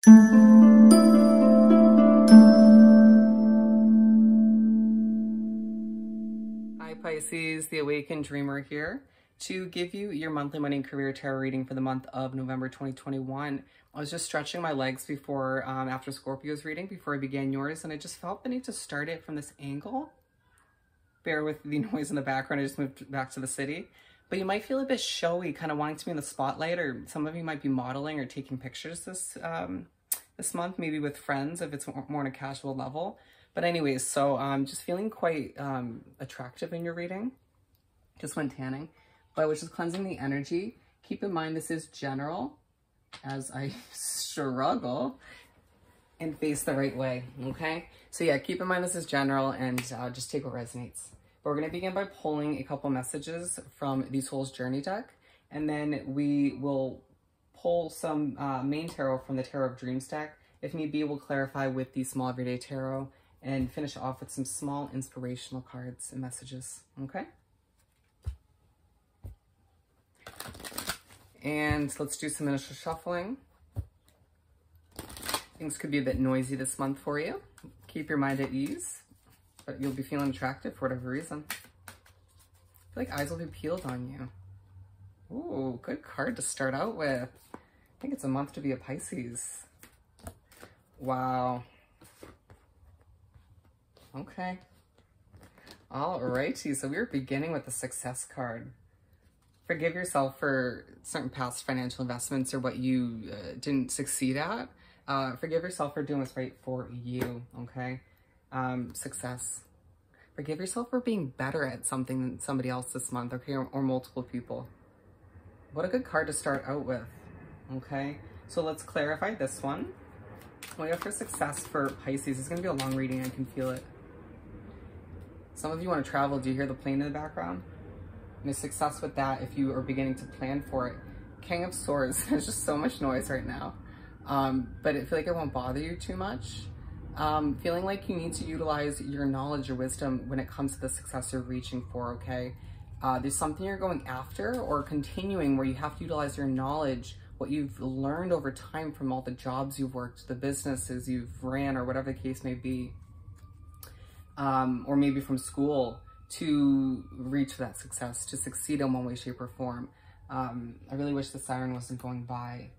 Hi Pisces, the Awakened Dreamer here to give you your monthly money and career tarot reading for the month of November 2021. I was just stretching my legs before, after Scorpio's reading, before I began yours, and I just felt the need to start it from this angle. Bear with the noise in the background, I just moved back to the city. But you might feel a bit showy, kind of wanting to be in the spotlight, or some of you might be modeling or taking pictures this month, maybe with friends if it's more on a casual level. But anyways, so just feeling quite attractive in your reading. Just went tanning, but which is cleansing the energy. Keep in mind this is general, as I struggle and face the right way, okay? So yeah, keep in mind this is general, and just take what resonates. But we're gonna begin by pulling a couple messages from the Soul's Journey deck, and then we will pull some main tarot from the Tarot of Dreams deck. If need be, we'll clarify with the Small Everyday Tarot and finish off with some small inspirational cards and messages, okay? And let's do some initial shuffling. Things could be a bit noisy this month for you. Keep your mind at ease, but you'll be feeling attractive for whatever reason. I feel like eyes will be peeled on you. Ooh, good card to start out with. I think it's a month to be a Pisces. Wow. Okay. Alrighty, so we're beginning with the Success card. Forgive yourself for certain past financial investments or what you didn't succeed at. Forgive yourself for doing what's right for you, okay? Success. Forgive yourself for being better at something than somebody else this month, okay? Or multiple people. What a good card to start out with, okay? So let's clarify this one. What we have for success for Pisces is going to be a long reading. I can feel it. Some of you want to travel. Do you hear the plane in the background? And there's success with that if you are beginning to plan for it. King of Swords. There's just so much noise right now. But I feel like it won't bother you too much. Feeling like you need to utilize your knowledge or wisdom when it comes to the success you're reaching for, okay? There's something you're going after or continuing where you have to utilize your knowledge, what you've learned over time from all the jobs you've worked, the businesses you've ran, or whatever the case may be. Or maybe from school to reach that success, to succeed in one way, shape, or form. I really wish the siren wasn't going by.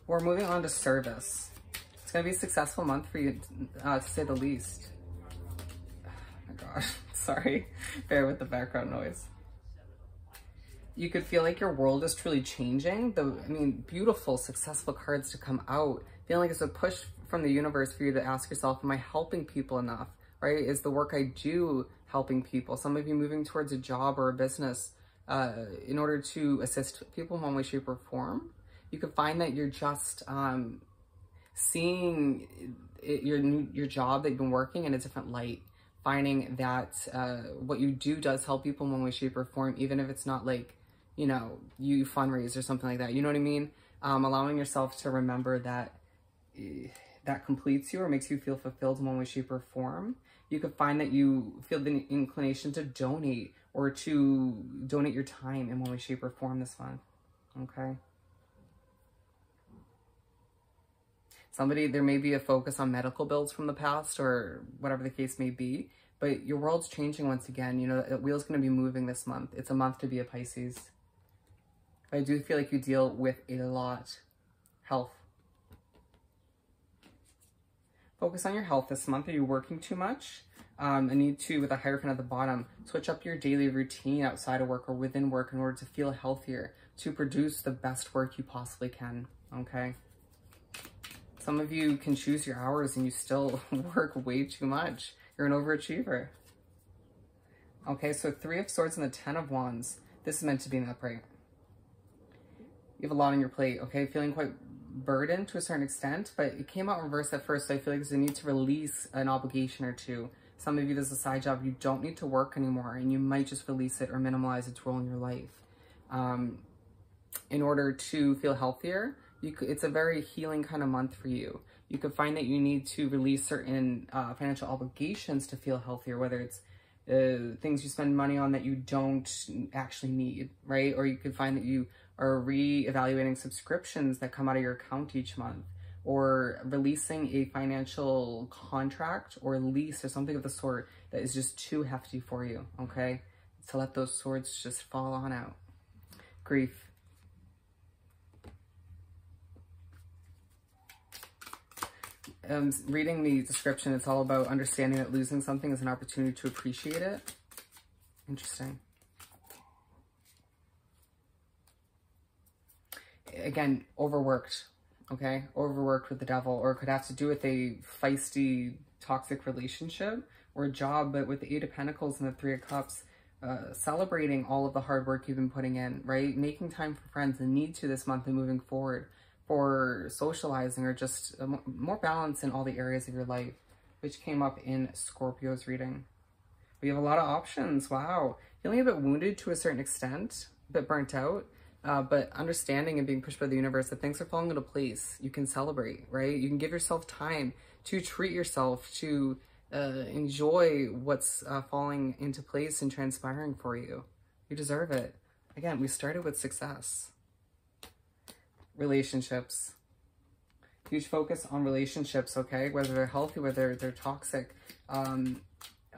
We're moving on to service. It's going to be a successful month for you, to say the least. Oh my gosh, sorry. Bear with the background noise. You could feel like your world is truly changing. Beautiful, successful cards to come out. Feeling like it's a push from the universe for you to ask yourself, am I helping people enough, right? Is the work I do helping people? Some of you moving towards a job or a business in order to assist people in one way, shape, or form. You could find that you're just seeing your job that you've been working in a different light. Finding that what you do does help people in one way, shape, or form, even if it's not like, you know, you fundraise or something like that. You know what I mean? Allowing yourself to remember that that completes you or makes you feel fulfilled in one way, shape, or form. You could find that you feel the inclination to donate or to donate your time in one way, shape, or form this month. Okay? There may be a focus on medical bills from the past or whatever the case may be, but your world's changing once again. You know, the wheel's going to be moving this month. It's a month to be a Pisces. But I do feel like you deal with a lot. Health. Focus on your health this month. Are you working too much? I need to, with a hierophant at the bottom, switch up your daily routine outside of work or within work in order to feel healthier, to produce the best work you possibly can, okay? Some of you can choose your hours and you still work way too much. You're an overachiever. Okay, so 3 of Swords and the 10 of Wands. This is meant to be an upright. You have a lot on your plate, okay? Feeling quite burdened to a certain extent, but it came out reverse at first, so I feel like there's a need to release an obligation or two. Some of you, there's a side job you don't need to work anymore, and you might just release it or minimize its role in your life. In order to feel healthier, it's a very healing kind of month for you. You could find that you need to release certain financial obligations to feel healthier, whether it's things you spend money on that you don't actually need, right? Or you could find that you or re-evaluating subscriptions that come out of your account each month, or releasing a financial contract or lease or something of the sort that is just too hefty for you, okay? So let those swords just fall on out. Grief. Reading the description, it's all about understanding that losing something is an opportunity to appreciate it. Interesting. Again, overworked, okay? Overworked with the devil, or it could have to do with a feisty, toxic relationship or a job, but with the Eight of Pentacles and the Three of Cups, celebrating all of the hard work you've been putting in, right? Making time for friends and need to this month and moving forward, for socializing, or just more balance in all the areas of your life, which came up in Scorpio's reading. We have a lot of options. Wow. Feeling a bit wounded to a certain extent, a bit burnt out, but understanding and being pushed by the universe that things are falling into place. You can celebrate, right? You can give yourself time to treat yourself, to enjoy what's falling into place and transpiring for you. You deserve it. Again, we started with success. Relationships. Huge focus on relationships, okay? Whether they're healthy, whether they're toxic,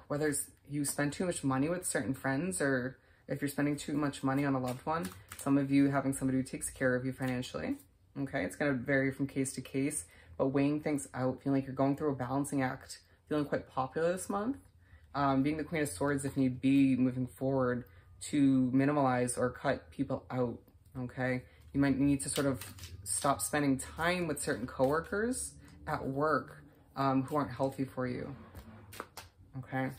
whether you spend too much money with certain friends, or if you're spending too much money on a loved one. Some of you having somebody who takes care of you financially, okay? It's going to vary from case to case, but weighing things out, feeling like you're going through a balancing act, feeling quite popular this month, being the Queen of Swords if need be, moving forward to minimalize or cut people out, okay? You might need to sort of stop spending time with certain coworkers at work who aren't healthy for you, okay?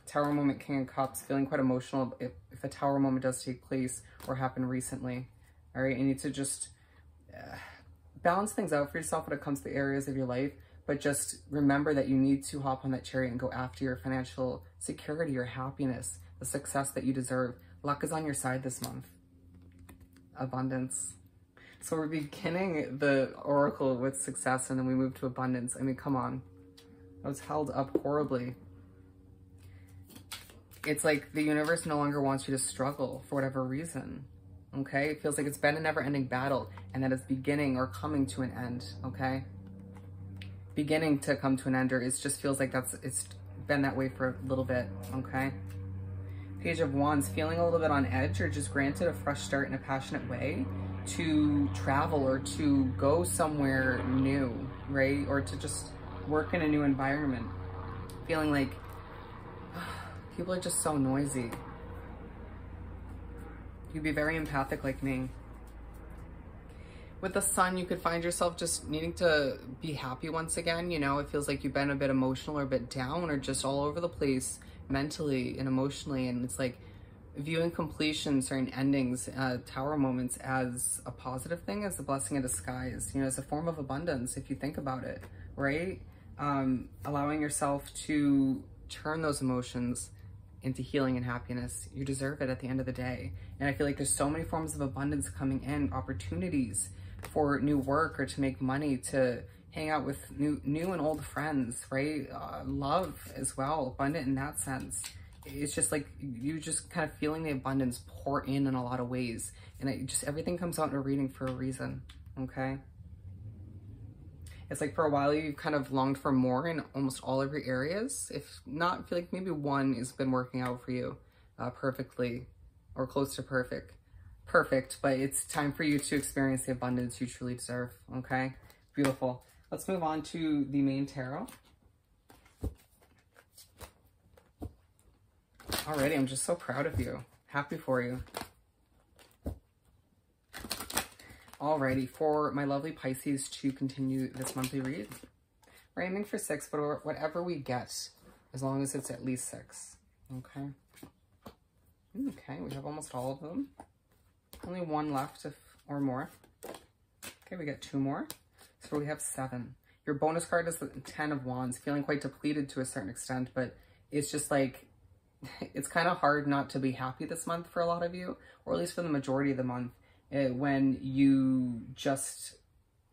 Tower moment, King of Cups, feeling quite emotional if a tower moment does take place or happen recently, all right? You need to just balance things out for yourself when it comes to the areas of your life, but just remember that you need to hop on that chariot and go after your financial security, your happiness, the success that you deserve. Luck is on your side this month. Abundance. So we're beginning the oracle with success, and then we move to abundance. I mean, come on. I was held up horribly. It's like the universe no longer wants you to struggle for whatever reason, okay? It feels like it's been a never-ending battle, and that it's beginning or coming to an end, okay? Beginning to come to an end, or it just feels like it's been that way for a little bit, okay? Page of Wands, feeling a little bit on edge, or just granted a fresh start in a passionate way to travel or to go somewhere new, right? Or to just work in a new environment. Feeling like people are just so noisy. You'd be very empathic like me. With the Sun, you could find yourself just needing to be happy once again. You know, it feels like you've been a bit emotional or a bit down or just all over the place mentally and emotionally. And it's like viewing completion, certain endings, tower moments as a positive thing, as a blessing in disguise, you know, as a form of abundance, if you think about it, right? Allowing yourself to turn those emotions into healing and happiness. You deserve it at the end of the day. And I feel like there's so many forms of abundance coming in, opportunities for new work or to make money, to hang out with new and old friends, right? Love as well, abundant in that sense. It's just like you just kind of feeling the abundance pour in a lot of ways. And it just, everything comes out in a reading for a reason, okay? It's like for a while you've kind of longed for more in almost all of your areas. If not, I feel like maybe one has been working out for you perfectly or close to perfect, but it's time for you to experience the abundance you truly deserve, okay? Beautiful. Let's move on to the main tarot. Alrighty, I'm just so proud of you. Happy for you. Alrighty, for my lovely Pisces to continue this monthly read, we're aiming for 6, but whatever we get, as long as it's at least 6. Okay. Okay, we have almost all of them. Only one left or more. Okay, we got 2 more. So we have 7. Your bonus card is the 10 of Wands, feeling quite depleted to a certain extent, but it's just like, it's kind of hard not to be happy this month for a lot of you, or at least for the majority of the month, when you just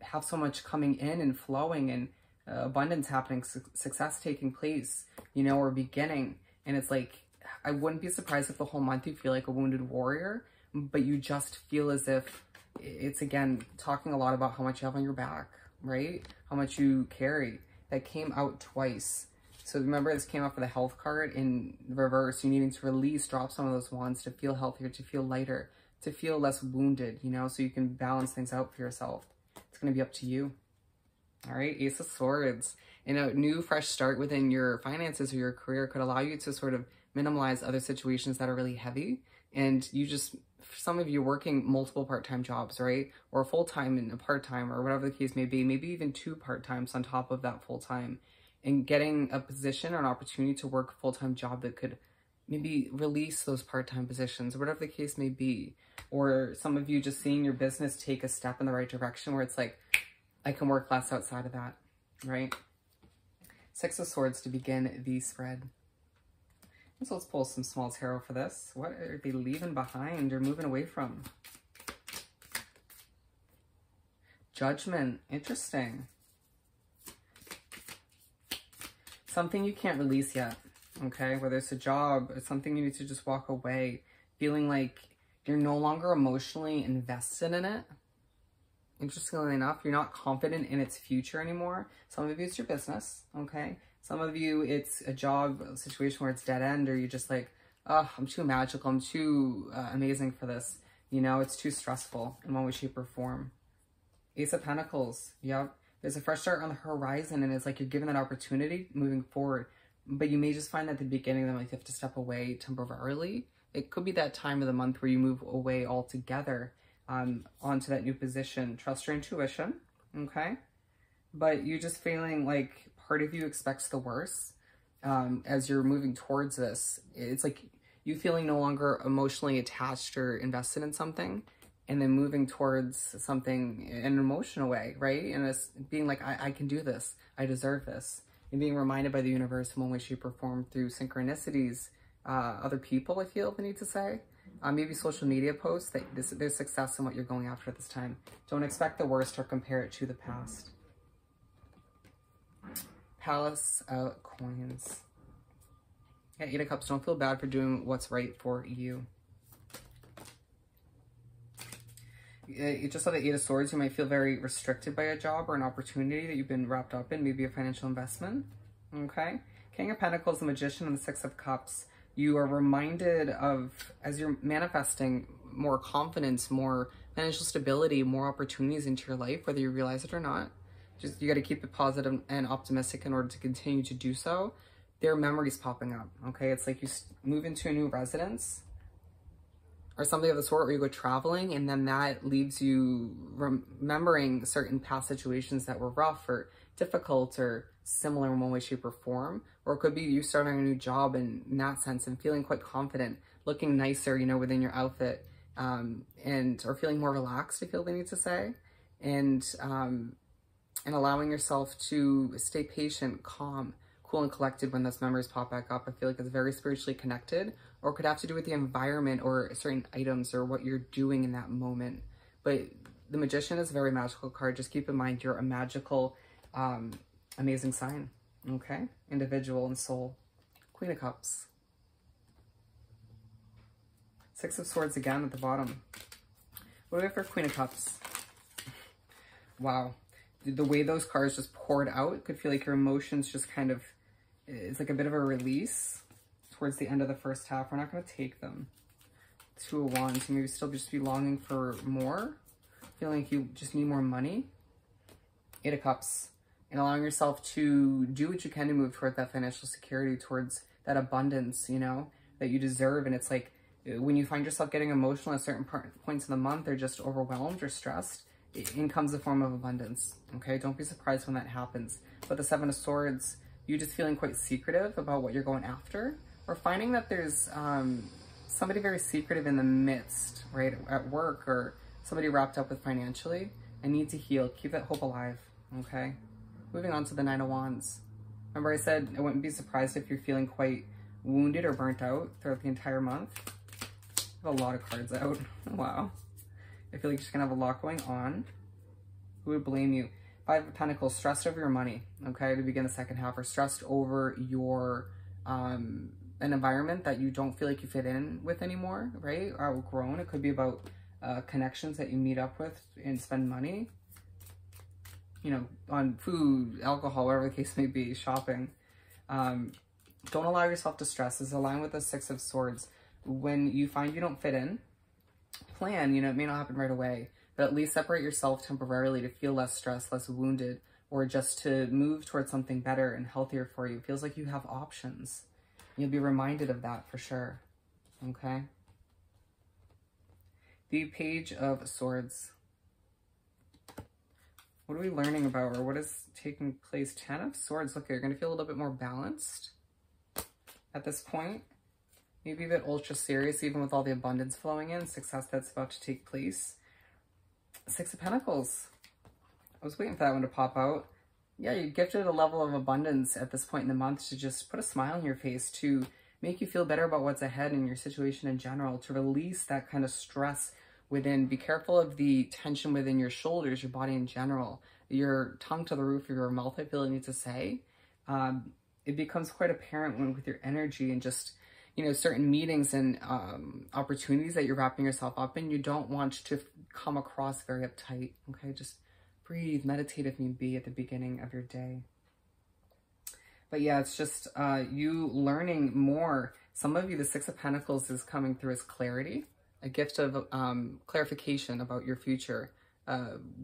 have so much coming in and flowing and abundance happening, success taking place, you know, or beginning. And it's like, I wouldn't be surprised if the whole month you feel like a wounded warrior, but you just feel as if it's, again, talking a lot about how much you have on your back, right? How much you carry. That came out twice. So remember, this came out for the health card in reverse. You needing to release, drop some of those wands to feel healthier, to feel lighter, to feel less wounded, you know, so you can balance things out for yourself. It's going to be up to you. All right, Ace of Swords. And a new fresh start within your finances or your career could allow you to sort of minimize other situations that are really heavy. And you just, some of you working multiple part-time jobs, right? Or full-time and a part-time, or whatever the case may be, maybe even 2 part-times on top of that full-time. And getting a position or an opportunity to work a full-time job that could maybe release those part-time positions, or whatever the case may be. Or some of you just seeing your business take a step in the right direction where it's like, I can work less outside of that, right? 6 of Swords to begin the spread. So let's pull some small tarot for this. What are they leaving behind or moving away from? Judgment. Interesting. Something you can't release yet, okay? Whether it's a job, it's something you need to just walk away, feeling like you're no longer emotionally invested in it. Interestingly enough, you're not confident in its future anymore. Some of you, it's your business, okay? Some of you, it's a job situation where it's dead end, or you're just like, oh, I'm too magical, I'm too amazing for this. You know, it's too stressful in one way, shape, or form. Ace of Pentacles, yep. There's a fresh start on the horizon, and it's like you're given that opportunity moving forward. But you may just find at the beginning that like you have to step away temporarily. It could be that time of the month where you move away altogether onto that new position. Trust your intuition, okay? But you're just feeling like part of you expects the worst as you're moving towards this. It's like you feeling no longer emotionally attached or invested in something, and then moving towards something in an emotional way, right? And it's being like, I can do this. I deserve this. And being reminded by the universe in one way, shape, or form through synchronicities, other people, I feel the need to say. Maybe social media posts that there's success in what you're going after at this time. Don't expect the worst or compare it to the past. Palace of Coins. Yeah, 8 of Cups. Don't feel bad for doing what's right for you. You just saw the 8 of Swords. You might feel very restricted by a job or an opportunity that you've been wrapped up in, maybe a financial investment. Okay. King of Pentacles, the Magician, and the 6 of Cups. You are reminded of, as you're manifesting more confidence, more financial stability, more opportunities into your life, whether you realize it or not. Just, you got to keep it positive and optimistic in order to continue to do so. There are memories popping up, okay? It's like you move into a new residence or something of the sort, where you go traveling, and then that leaves you remembering certain past situations that were rough or difficult or similar in one way, shape, or form. Or it could be you starting a new job in that sense and feeling quite confident, looking nicer, you know, within your outfit, or feeling more relaxed, I feel the need to say, and allowing yourself to stay patient, calm, cool, and collected when those memories pop back up. I feel like it's very spiritually connected, or it could have to do with the environment or certain items or what you're doing in that moment. But the Magician is a very magical card. Just keep in mind you're a magical, amazing sign, okay? Individual and soul. Queen of Cups. 6 of Swords again at the bottom. What do we have for Queen of Cups? Wow. The way those cards just poured out, it could feel like your emotions just kind of, it's like a bit of a release towards the end of the first half. We're not going to take them. 2 of Wands. You maybe still just be longing for more. Feeling like you just need more money. 8 of Cups. And allowing yourself to do what you can to move toward that financial security, towards that abundance, you know, that you deserve. And it's like, when you find yourself getting emotional at certain points in the month, or just overwhelmed or stressed, in comes a form of abundance, okay? Don't be surprised when that happens. But the 7 of Swords, you just feeling quite secretive about what you're going after, or finding that there's somebody very secretive in the midst, right, at work, or somebody wrapped up with financially. I need to heal. Keep that hope alive, okay? Moving on to the 9 of Wands. Remember I said I wouldn't be surprised if you're feeling quite wounded or burnt out throughout the entire month. I have a lot of cards out. Wow. I feel like you're just going to have a lot going on. Who would blame you? 5 of Pentacles, stressed over your money, okay, to begin the second half, or stressed over your an environment that you don't feel like you fit in with anymore, right? Or outgrown. It could be about connections that you meet up with and spend money, you know, on food, alcohol, whatever the case may be, shopping. Don't allow yourself to stress. This is aligned with the Six of Swords. When you find you don't fit in, plan, you know, it may not happen right away, but at least separate yourself temporarily to feel less stressed, less wounded, or just to move towards something better and healthier for you. It feels like you have options. You'll be reminded of that for sure, okay? The Page of Swords. What are we learning about, or what is taking place? 10 of Swords. Look, you're going to feel a little bit more balanced at this point. Maybe a bit ultra serious, even with all the abundance flowing in, success that's about to take place. Six of Pentacles. I was waiting for that one to pop out. Yeah, you're gifted a level of abundance at this point in the month to just put a smile on your face, to make you feel better about what's ahead in your situation in general, to release that kind of stress within. Be careful of the tension within your shoulders, your body in general. Your tongue to the roof of your mouth, I feel I need to say. It becomes quite apparent when with your energy and just, you know, certain meetings and opportunities that you're wrapping yourself up in. You don't want to come across very uptight, okay? Just breathe, meditate if need be at the beginning of your day. But yeah, it's just you learning more. Some of you, the Six of Pentacles is coming through as clarity, a gift of clarification about your future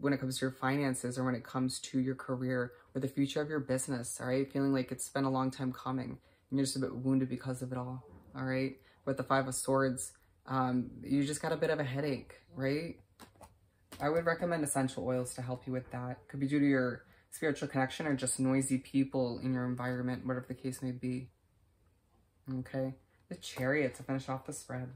when it comes to your finances, or when it comes to your career or the future of your business, all right? Feeling like it's been a long time coming and you're just a bit wounded because of it all, all right? With the Five of Swords, you just got a bit of a headache, right? I would recommend essential oils to help you with that. Could be due to your spiritual connection or just noisy people in your environment, whatever the case may be. Okay. The Chariot to finish off the spread.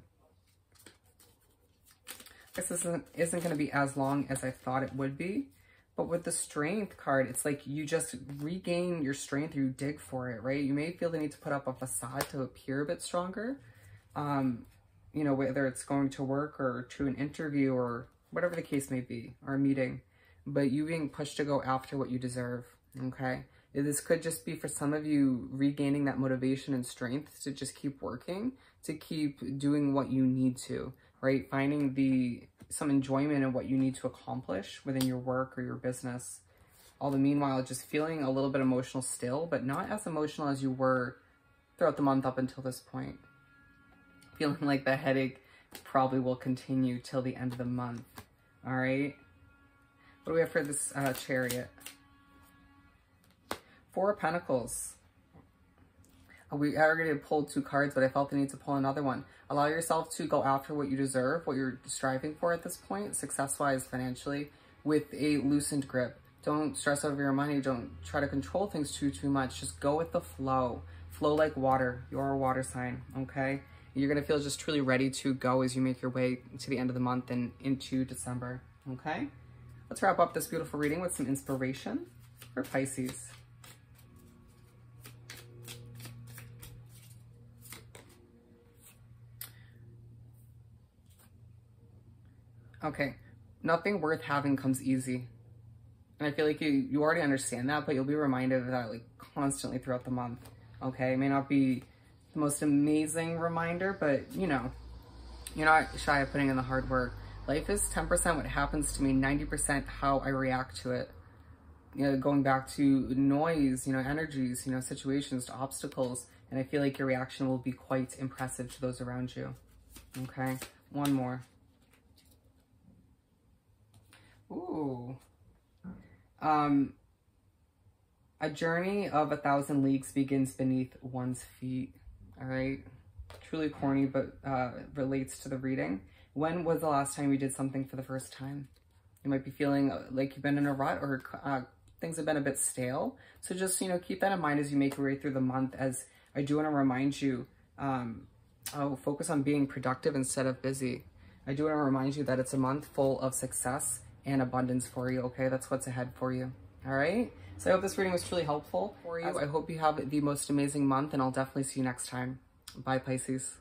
This isn't going to be as long as I thought it would be. But with the Strength card, it's like you just regain your strength, you dig for it, right? You may feel the need to put up a facade to appear a bit stronger. You know, whether it's going to work or to an interview or whatever the case may be, or a meeting, but you being pushed to go after what you deserve, okay? This could just be for some of you regaining that motivation and strength to just keep working, to keep doing what you need to, right? Finding some enjoyment in what you need to accomplish within your work or your business. All the meanwhile, just feeling a little bit emotional still, but not as emotional as you were throughout the month up until this point. Feeling like the headache probably will continue till the end of the month. All right. What do we have for this Chariot? Four of Pentacles. We already pulled two cards, but I felt the need to pull another one. Allow yourself to go after what you deserve, what you're striving for at this point, success-wise, financially, with a loosened grip. Don't stress over your money. Don't try to control things too much. Just go with the flow. Flow like water. You're a water sign, okay? You're going to feel just truly ready to go as you make your way to the end of the month and into December, okay? Let's wrap up this beautiful reading with some inspiration for Pisces. Okay, nothing worth having comes easy. And I feel like you already understand that, but you'll be reminded of that like constantly throughout the month, okay? It may not be the most amazing reminder, but you know, you're not shy of putting in the hard work. Life is 10% what happens to me, 90% how I react to it. You know, going back to noise, you know, energies, you know, situations, to obstacles. And I feel like your reaction will be quite impressive to those around you. Okay, one more. Ooh. A journey of 1,000 leagues begins beneath one's feet. All right. Truly corny, but relates to the reading. When was the last time you did something for the first time? You might be feeling like you've been in a rut, or things have been a bit stale. So just, you know, keep that in mind as you make your way through the month, as I do want to remind you, focus on being productive instead of busy. I do want to remind you that it's a month full of success and abundance for you, okay? That's what's ahead for you, all right? So I hope this reading was truly helpful for you. I hope you have the most amazing month, and I'll definitely see you next time. Bye, Pisces.